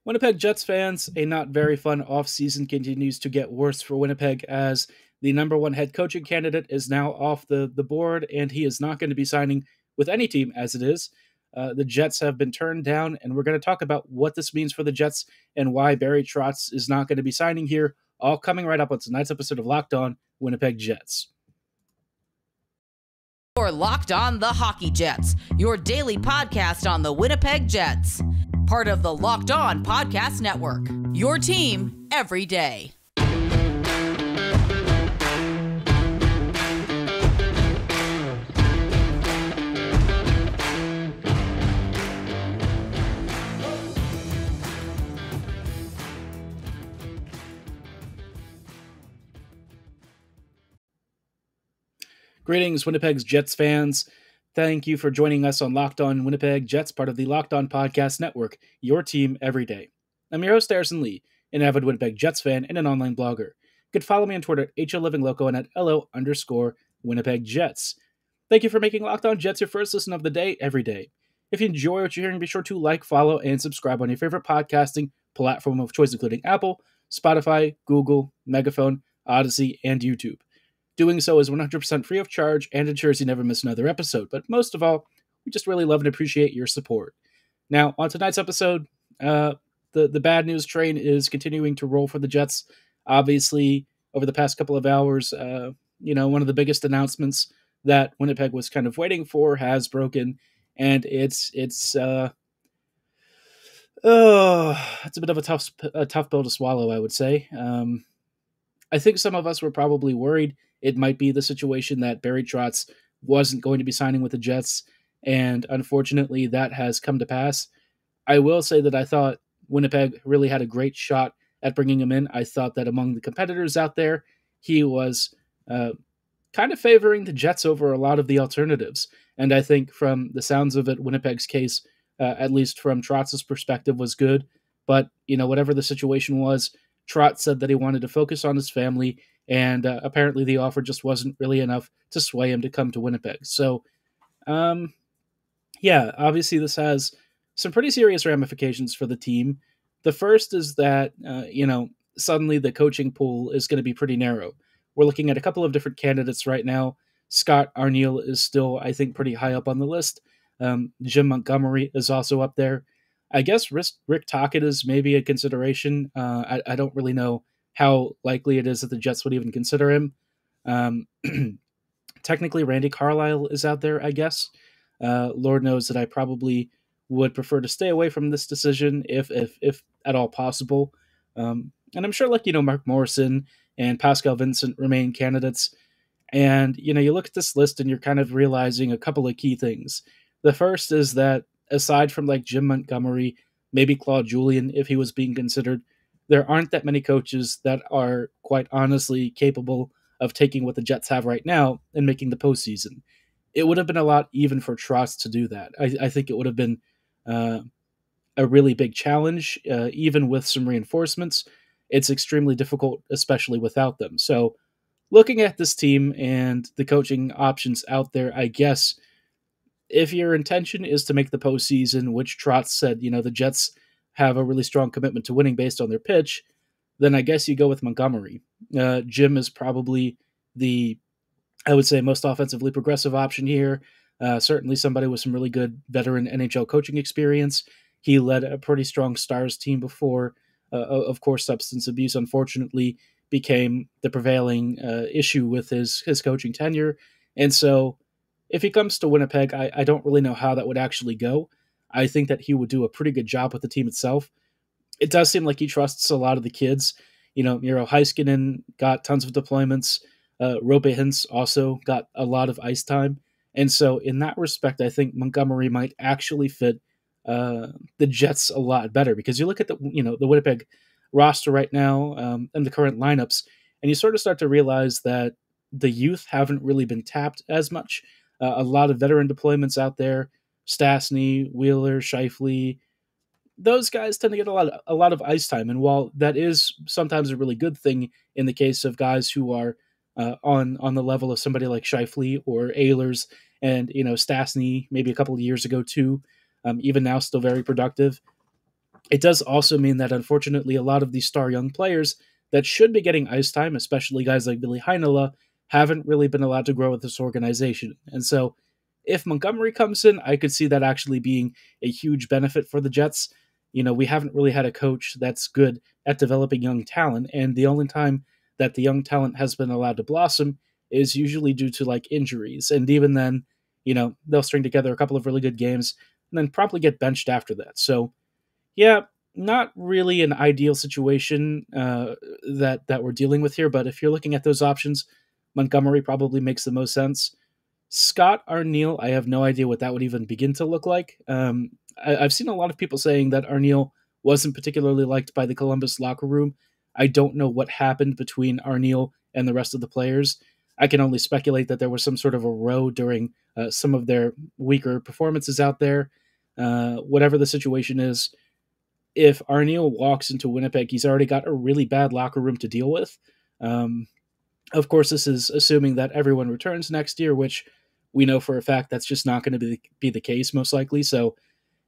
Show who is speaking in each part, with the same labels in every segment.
Speaker 1: Winnipeg Jets fans, a not very fun offseason continues to get worse for Winnipeg as the number one head coaching candidate is now off the board, and he is not going to be signing with any team as it is. The Jets have been turned down, and we're going to talk about what this means for the Jets and why Barry Trotz is not going to be signing here, all coming right up on tonight's episode of Locked On Winnipeg Jets.
Speaker 2: You're Locked On the Hockey Jets, your daily podcast on the Winnipeg Jets. Part of the Locked On Podcast Network, your team every day.
Speaker 1: Greetings, Winnipeg's Jets fans. Thank you for joining us on Locked On Winnipeg Jets, part of the Locked On Podcast Network, your team every day. I'm your host, Harrison Lee, an avid Winnipeg Jets fan and an online blogger. You can follow me on Twitter at HLLivingLoco and at LO_Winnipeg Jets. Thank you for making Locked On Jets your first listen of the day every day. If you enjoy what you're hearing, be sure to like, follow, and subscribe on your favorite podcasting platform of choice, including Apple, Spotify, Google, Megaphone, Odyssey, and YouTube. Doing so is 100% free of charge and ensures you never miss another episode. But most of all, we just really love and appreciate your support. Now, on tonight's episode, the bad news train is continuing to roll for the Jets. Obviously, over the past couple of hours, one of the biggest announcements that Winnipeg was kind of waiting for has broken, and it's a bit of a tough pill to swallow, I would say. I think some of us were probably worried it might be the situation that Barry Trotz wasn't going to be signing with the Jets, and unfortunately that has come to pass. I will say that I thought Winnipeg really had a great shot at bringing him in. I thought that among the competitors out there, he was kind of favoring the Jets over a lot of the alternatives, and I think from the sounds of it, Winnipeg's case, at least from Trotz's perspective, was good, but whatever the situation was, Trotz said that he wanted to focus on his family, and apparently the offer just wasn't really enough to sway him to come to Winnipeg. So, obviously this has some pretty serious ramifications for the team. The first is that, suddenly the coaching pool is going to be pretty narrow. We're looking at a couple of different candidates right now. Scott Arniel is still, I think, pretty high up on the list. Jim Montgomery is also up there. I guess Rick Tocchet is maybe a consideration. I don't really know how likely it is that the Jets would even consider him. Technically, Randy Carlyle is out there, I guess. Lord knows that I probably would prefer to stay away from this decision if at all possible. And I'm sure, Mark Morrison and Pascal Vincent remain candidates. And, you look at this list and you're kind of realizing a couple of key things. The first is that aside from Jim Montgomery, maybe Claude Julien, if he was being considered, there aren't that many coaches that are quite honestly capable of taking what the Jets have right now and making the postseason. It would have been a lot even for Trotz to do that. I think it would have been a really big challenge, even with some reinforcements. It's extremely difficult, especially without them. So looking at this team and the coaching options out there, I guess if your intention is to make the postseason, which Trotz said, the Jets have a really strong commitment to winning based on their pitch, then I guess you go with Montgomery. Jim is probably the, I would say, most offensively progressive option here. Certainly somebody with some really good veteran NHL coaching experience. He led a pretty strong Stars team before. Of course, substance abuse, unfortunately, became the prevailing issue with his coaching tenure. And so if he comes to Winnipeg, I don't really know how that would actually go. I think that he would do a pretty good job with the team itself. It does seem like he trusts a lot of the kids. Miro Heiskanen got tons of deployments. Roope Hintz also got a lot of ice time. And so in that respect, I think Montgomery might actually fit the Jets a lot better, because you look at the Winnipeg roster right now and the current lineups, and you sort of start to realize that the youth haven't really been tapped as much. A lot of veteran deployments out there. Stastny, Wheeler, Scheifele, those guys tend to get a lot of ice time. And while that is sometimes a really good thing in the case of guys who are on the level of somebody like Scheifele or Ehlers and, Stastny maybe a couple of years ago too, even now still very productive. It does also mean that, unfortunately, a lot of these star young players that should be getting ice time, especially guys like Billy Heinola, haven't really been allowed to grow with this organization. And so if Montgomery comes in, I could see that actually being a huge benefit for the Jets. We haven't really had a coach that's good at developing young talent, and the only time that the young talent has been allowed to blossom is usually due to like injuries. And even then, they'll string together a couple of really good games and then probably get benched after that. So, yeah, not really an ideal situation that we're dealing with here. But if you're looking at those options, Montgomery probably makes the most sense. Scott Arniel, I have no idea what that would even begin to look like. I've seen a lot of people saying that Arniel wasn't particularly liked by the Columbus locker room. I don't know what happened between Arniel and the rest of the players. I can only speculate that there was some sort of a row during some of their weaker performances out there. Whatever the situation is, if Arniel walks into Winnipeg, he's already got a really bad locker room to deal with. Of course, this is assuming that everyone returns next year, which we know for a fact that's just not going to be the case, most likely. So,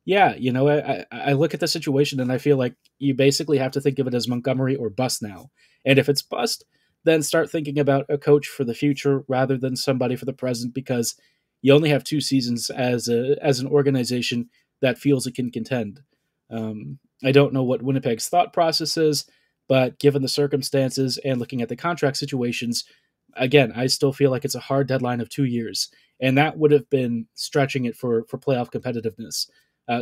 Speaker 1: yeah, I look at the situation and I feel like you basically have to think of it as Montgomery or bust now. And if it's bust, then start thinking about a coach for the future rather than somebody for the present, because you only have 2 seasons as an organization that feels it can contend. I don't know what Winnipeg's thought process is, but given the circumstances and looking at the contract situations, again, I still feel like it's a hard deadline of 2 years, and that would have been stretching it for playoff competitiveness.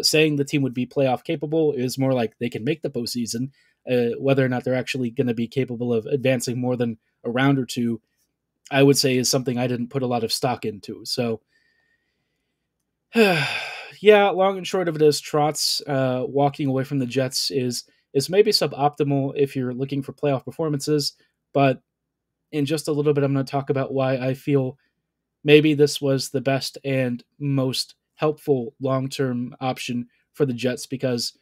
Speaker 1: Saying the team would be playoff capable is more like they can make the postseason. Whether or not they're actually going to be capable of advancing more than a round or two, I would say is something I didn't put a lot of stock into. So, yeah, long and short of it is Trotz walking away from the Jets is maybe suboptimal if you're looking for playoff performances, but in just a little bit, I'm going to talk about why I feel maybe this was the best and most helpful long-term option for the Jets, because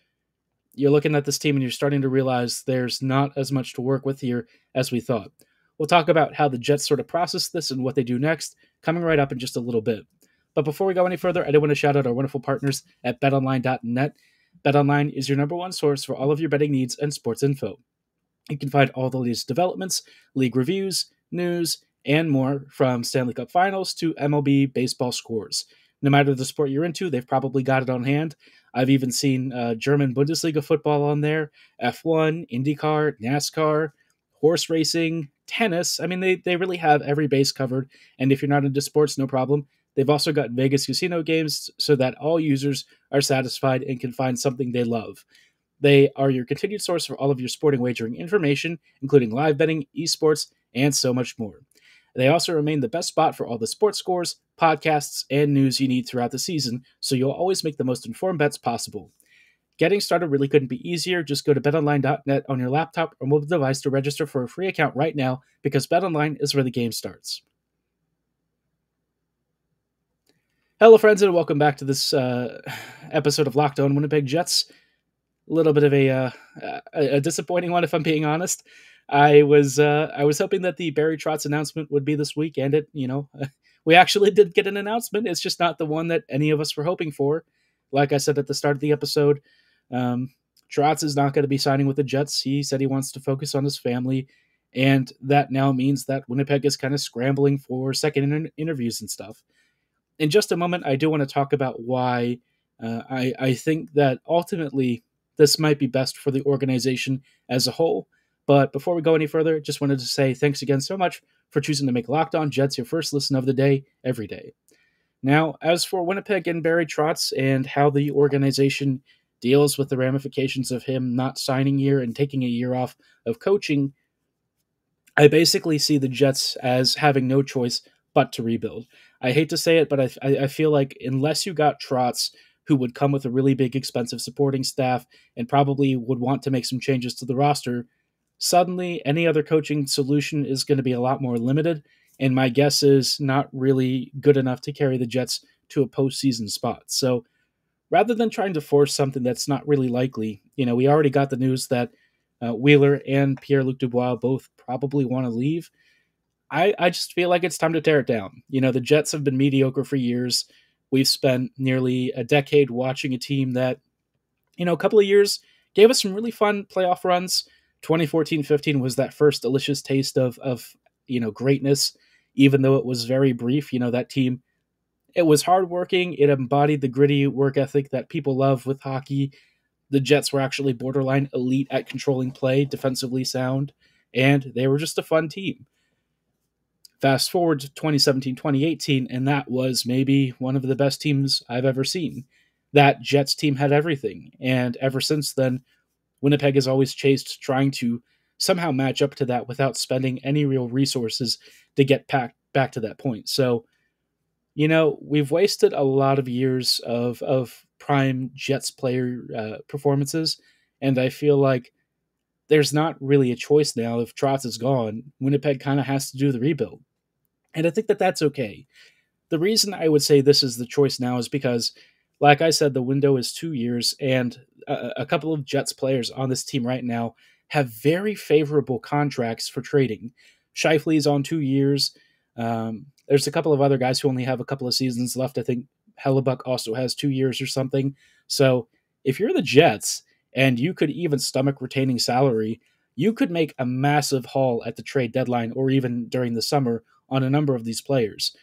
Speaker 1: you're looking at this team and you're starting to realize there's not as much to work with here as we thought. We'll talk about how the Jets sort of process this and what they do next, coming right up in just a little bit. But before we go any further, I do want to shout out our wonderful partners at betonline.net. BetOnline is your number one source for all of your betting needs and sports info. You can find all the latest developments, league reviews, news, and more, from Stanley Cup Finals to MLB baseball scores. No matter the sport you're into, they've probably got it on hand. I've even seen German Bundesliga football on there, F1, IndyCar, NASCAR, horse racing, tennis. I mean, they really have every base covered. And if you're not into sports, no problem. They've also got Vegas casino games so that all users are satisfied and can find something they love. They are your continued source for all of your sporting wagering information, including live betting, esports, and so much more. They also remain the best spot for all the sports scores, podcasts, and news you need throughout the season, so you'll always make the most informed bets possible. Getting started really couldn't be easier. Just go to betonline.net on your laptop or mobile device to register for a free account right now, because BetOnline is where the game starts. Hello, friends, and welcome back to this episode of Locked On Winnipeg Jets. A little bit of a disappointing one, if I'm being honest. I was hoping that the Barry Trotz announcement would be this week, and we actually did get an announcement. It's just not the one that any of us were hoping for. Like I said at the start of the episode, Trotz is not going to be signing with the Jets. He said he wants to focus on his family, and that now means that Winnipeg is kind of scrambling for second interviews and stuff. In just a moment, I do want to talk about why I think that ultimately this might be best for the organization as a whole. But before we go any further, just wanted to say thanks again so much for choosing to make Locked On Jets your first listen of the day, every day. Now, as for Winnipeg and Barry Trotz and how the organization deals with the ramifications of him not signing here and taking a year off of coaching, I basically see the Jets as having no choice but to rebuild. I hate to say it, but I feel like unless you got Trotz, who would come with a really big, expensive supporting staff and probably would want to make some changes to the roster, suddenly any other coaching solution is going to be a lot more limited, and my guess is not really good enough to carry the Jets to a postseason spot. So rather than trying to force something that's not really likely, we already got the news that Wheeler and Pierre-Luc Dubois both probably want to leave. I just feel like it's time to tear it down. The Jets have been mediocre for years. We've spent nearly a decade watching a team that, a couple of years gave us some really fun playoff runs. 2014-15 was that first delicious taste of greatness, even though it was very brief. That team, it was hardworking. It embodied the gritty work ethic that people love with hockey. The Jets were actually borderline elite at controlling play, defensively sound, and they were just a fun team. Fast forward to 2017-2018, and that was maybe one of the best teams I've ever seen. That Jets team had everything, and ever since then, Winnipeg has always chased trying to somehow match up to that without spending any real resources to get back to that point. So, we've wasted a lot of years of prime Jets player performances, and I feel like there's not really a choice now. If Trotz is gone, Winnipeg kind of has to do the rebuild. And I think that that's okay. The reason I would say this is the choice now is because, like I said, the window is 2 years, and a couple of Jets players on this team right now have very favorable contracts for trading. Scheifele's on 2 years. There's a couple of other guys who only have a couple of seasons left. I think Hellebuck also has 2 years or something. So if you're the Jets and you could even stomach retaining salary, you could make a massive haul at the trade deadline or even during the summer on a number of these players.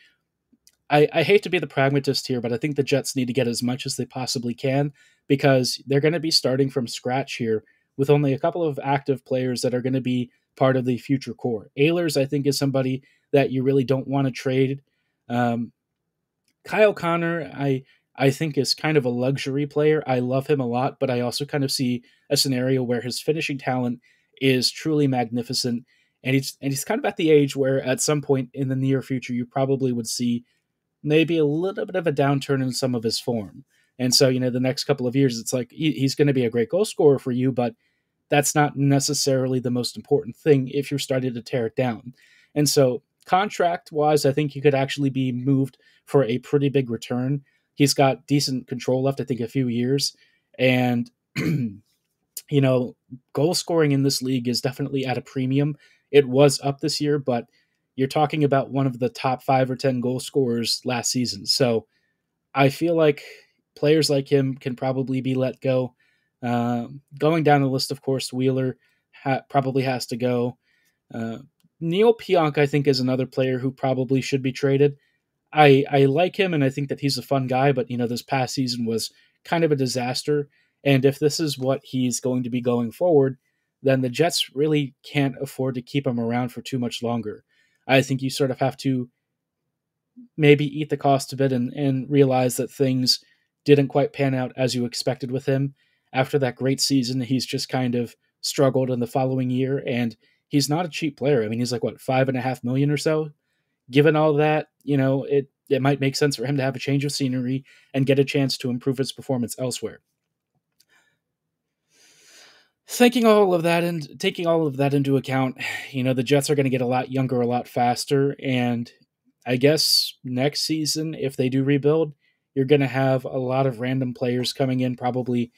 Speaker 1: I hate to be the pragmatist here, but I think the Jets need to get as much as they possibly can because they're going to be starting from scratch here with only a couple of active players that are going to be part of the future core. Ehlers, I think, is somebody that you really don't want to trade. Kyle Connor, I think, is kind of a luxury player. I love him a lot, but I also kind of see a scenario where his finishing talent is truly magnificent. And he's kind of at the age where at some point in the near future, you probably would see maybe a little bit of a downturn in some of his form. And so, the next couple of years, it's like he's going to be a great goal scorer for you, but that's not necessarily the most important thing if you're starting to tear it down. And so contract-wise, I think he could actually be moved for a pretty big return. He's got decent control left, I think, a few years. And, goal scoring in this league is definitely at a premium. It was up this year, but you're talking about one of the top 5 or 10 goal scorers last season. So I feel like players like him can probably be let go. Going down the list, of course, Wheeler probably has to go. Neil Pionk, I think, is another player who probably should be traded. I like him, and I think that he's a fun guy, but, this past season was kind of a disaster. And if this is what he's going to be going forward, then the Jets really can't afford to keep him around for too much longer. I think you sort of have to maybe eat the cost of it and realize that things didn't quite pan out as you expected with him. After that great season, he's just kind of struggled in the following year, and he's not a cheap player. I mean, he's like, $5.5 million or so? Given all that, it might make sense for him to have a change of scenery and get a chance to improve his performance elsewhere. Thinking all of that and taking all of that into account, the Jets are going to get a lot younger, a lot faster. And I guess next season, if they do rebuild, you're going to have a lot of random players coming in, probably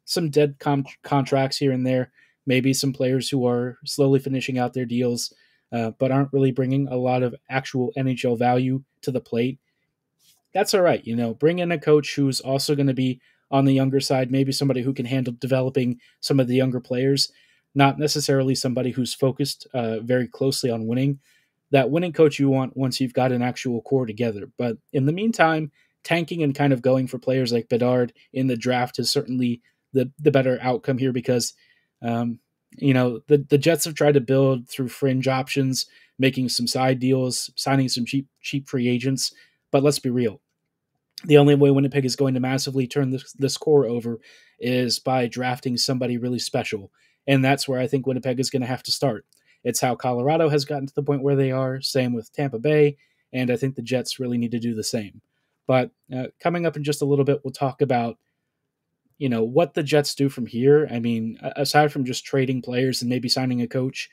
Speaker 1: some dead contracts here and there, maybe some players who are slowly finishing out their deals, but aren't really bringing a lot of actual NHL value to the plate. That's all right. Bring in a coach who's also going to be on the younger side, maybe somebody who can handle developing some of the younger players, not necessarily somebody who's focused very closely on winning. That winning coach you want once you've got an actual core together. But in the meantime, tanking and kind of going for players like Bedard in the draft is certainly the better outcome here because, the Jets have tried to build through fringe options, making some side deals, signing some cheap free agents. But let's be real. The only way Winnipeg is going to massively turn this core over is by drafting somebody really special. And that's where I think Winnipeg is going to have to start. It's how Colorado has gotten to the point where they are, same with Tampa Bay, and I think the Jets really need to do the same. But coming up in just a little bit, we'll talk about, what the Jets do from here. I mean, aside from just trading players and maybe signing a coach,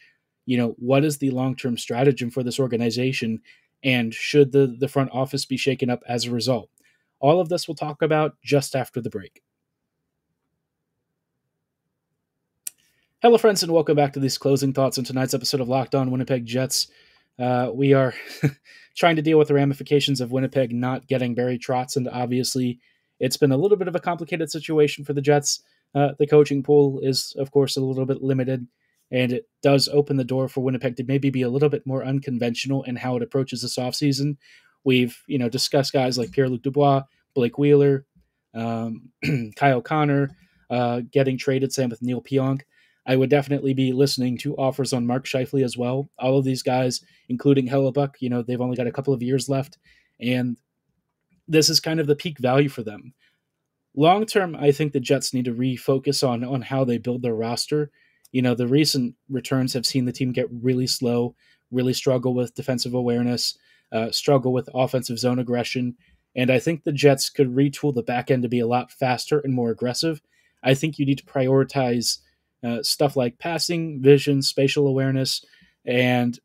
Speaker 1: what is the long-term stratagem for this organization, and should the front office be shaken up as a result? All of this we'll talk about just after the break. Hello, friends, and welcome back to these closing thoughts on tonight's episode of Locked On Winnipeg Jets. We are trying to deal with the ramifications of Winnipeg not getting Barry Trotz, and obviously it's been a little bit of a complicated situation for the Jets. The coaching pool is, of course, a little bit limited, and it does open the door for Winnipeg to maybe be a little bit more unconventional in how it approaches this offseason. We've discussed guys like Pierre-Luc Dubois, Blake Wheeler, Kyle Connor getting traded, same with Neil Pionk. I would definitely be listening to offers on Mark Scheifele as well. All of these guys, including Hellebuck, they've only got a couple of years left, and this is kind of the peak value for them. Long term, I think the Jets need to refocus on how they build their roster. The recent returns have seen the team get really slow, really struggle with defensive awareness, struggle with offensive zone aggression, and I think the Jets could retool the back end to be a lot faster and more aggressive. I think you need to prioritize stuff like passing, vision, spatial awareness, and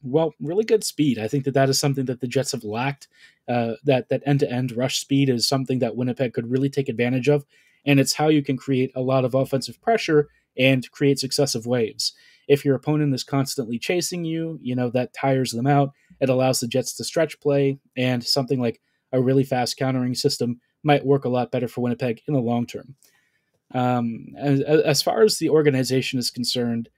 Speaker 1: really good speed. I think that is something that the Jets have lacked. That end-to-end rush speed is something that Winnipeg could really take advantage of, and it's how you can create a lot of offensive pressure and create successive waves. If your opponent is constantly chasing you, that tires them out. It allows the Jets to stretch play, and something like a really fast countering system might work a lot better for Winnipeg in the long term. As far as the organization is concerned,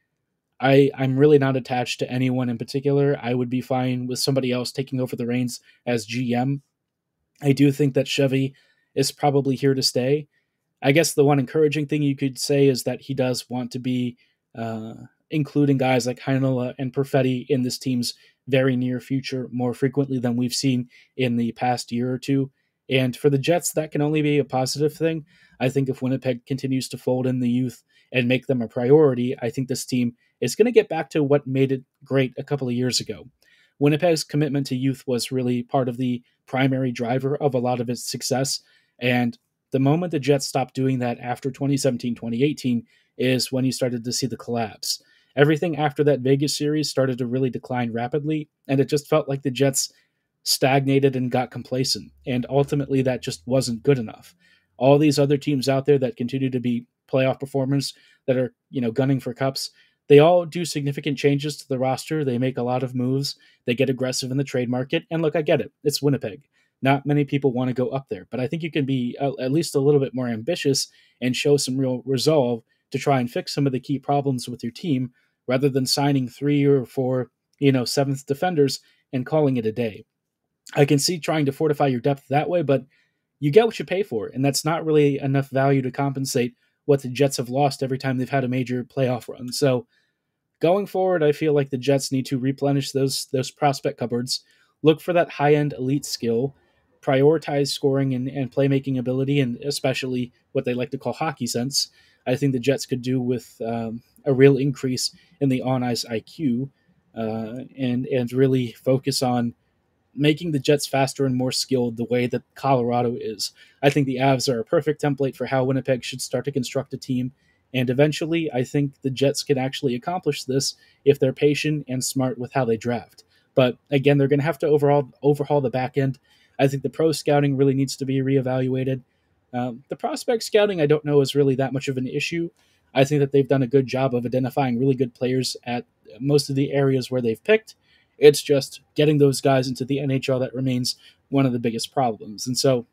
Speaker 1: I'm really not attached to anyone in particular. I would be fine with somebody else taking over the reins as GM. I do think that Chevy is probably here to stay. I guess the one encouraging thing you could say is that he does want to be including guys like Heinola and Perfetti in this team's very near future more frequently than we've seen in the past year or two. And for the Jets, that can only be a positive thing. I think if Winnipeg continues to fold in the youth and make them a priority, I think this team is going to get back to what made it great a couple of years ago. Winnipeg's commitment to youth was really part of the primary driver of a lot of its success. And the moment the Jets stopped doing that after 2017, 2018 is when you started to see the collapse. Everything after that Vegas series started to really decline rapidly, and it just felt like the Jets stagnated and got complacent. And ultimately, that just wasn't good enough. All these other teams out there that continue to be playoff performers that are, gunning for cups, they all do significant changes to the roster. They make a lot of moves. They get aggressive in the trade market. And look, I get it. It's Winnipeg. Not many people want to go up there, but I think you can be at least a little bit more ambitious and show some real resolve to try and fix some of the key problems with your team rather than signing 3 or 4, seventh defenders and calling it a day. I can see trying to fortify your depth that way, but you get what you pay for, and that's not really enough value to compensate what the Jets have lost every time they've had a major playoff run. So going forward, I feel like the Jets need to replenish those prospect cupboards, look for that high-end elite skill, prioritize scoring and playmaking ability, and especially what they like to call hockey sense. I think the Jets could do with a real increase in the on-ice IQ and really focus on making the Jets faster and more skilled the way that Colorado is. I think the Avs are a perfect template for how Winnipeg should start to construct a team, and eventually I think the Jets can actually accomplish this if they're patient and smart with how they draft. But again, they're going to have to overhaul the back end. I think the pro scouting really needs to be reevaluated. The prospect scouting, I don't know, is really that much of an issue. I think that they've done a good job of identifying really good players at most of the areas where they've picked. It's just getting those guys into the NHL that remains one of the biggest problems. And so,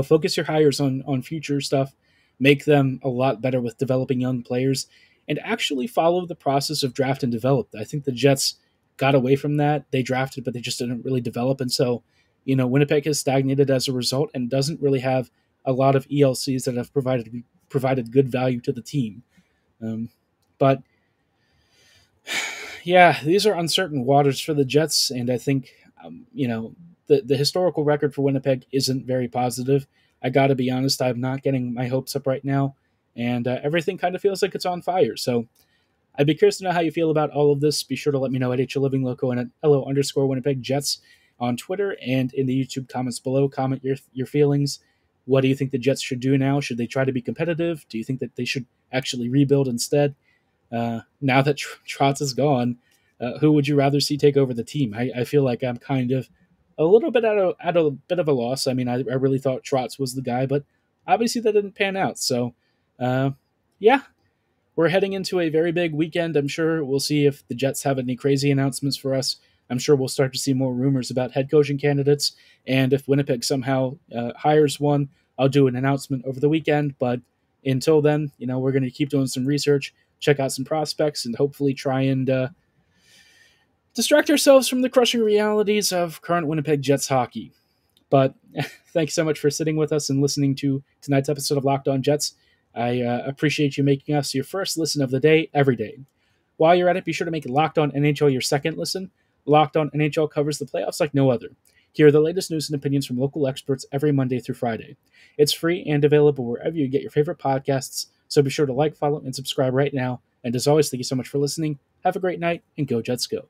Speaker 1: focus your hires on future stuff, make them a lot better with developing young players, and actually follow the process of draft and develop. I think the Jets got away from that. They drafted, but they just didn't really develop. And so, Winnipeg has stagnated as a result and doesn't really have a lot of ELCs that have provided good value to the team. But yeah, these are uncertain waters for the Jets, and I think, the historical record for Winnipeg isn't very positive. I got to be honest, I'm not getting my hopes up right now, and everything kind of feels like it's on fire. So I'd be curious to know how you feel about all of this. Be sure to let me know at HLivingLoco and at LO_Winnipeg Jets on Twitter and in the YouTube comments below. Comment your feelings. What do you think the Jets should do now? Should they try to be competitive? Do you think that they should actually rebuild instead? Now that Trotz is gone, who would you rather see take over the team? I feel like I'm kind of a little bit at a bit of a loss. I mean, I really thought Trotz was the guy, but obviously that didn't pan out. So, yeah, we're heading into a very big weekend. I'm sure we'll see if the Jets have any crazy announcements for us. I'm sure we'll start to see more rumors about head coaching candidates. And if Winnipeg somehow hires one, I'll do an announcement over the weekend. But Until then, we're going to keep doing some research, check out some prospects, and hopefully try and distract ourselves from the crushing realities of current Winnipeg Jets hockey. But thanks so much for sitting with us and listening to tonight's episode of Locked On Jets. I appreciate you making us your first listen of the day every day. While you're at it, be sure to make Locked On NHL your second listen. Locked On NHL covers the playoffs like no other. Hear the latest news and opinions from local experts every Monday through Friday. It's free and available wherever you get your favorite podcasts, so be sure to like, follow, and subscribe right now. And as always, thank you so much for listening. Have a great night, and go Jets go.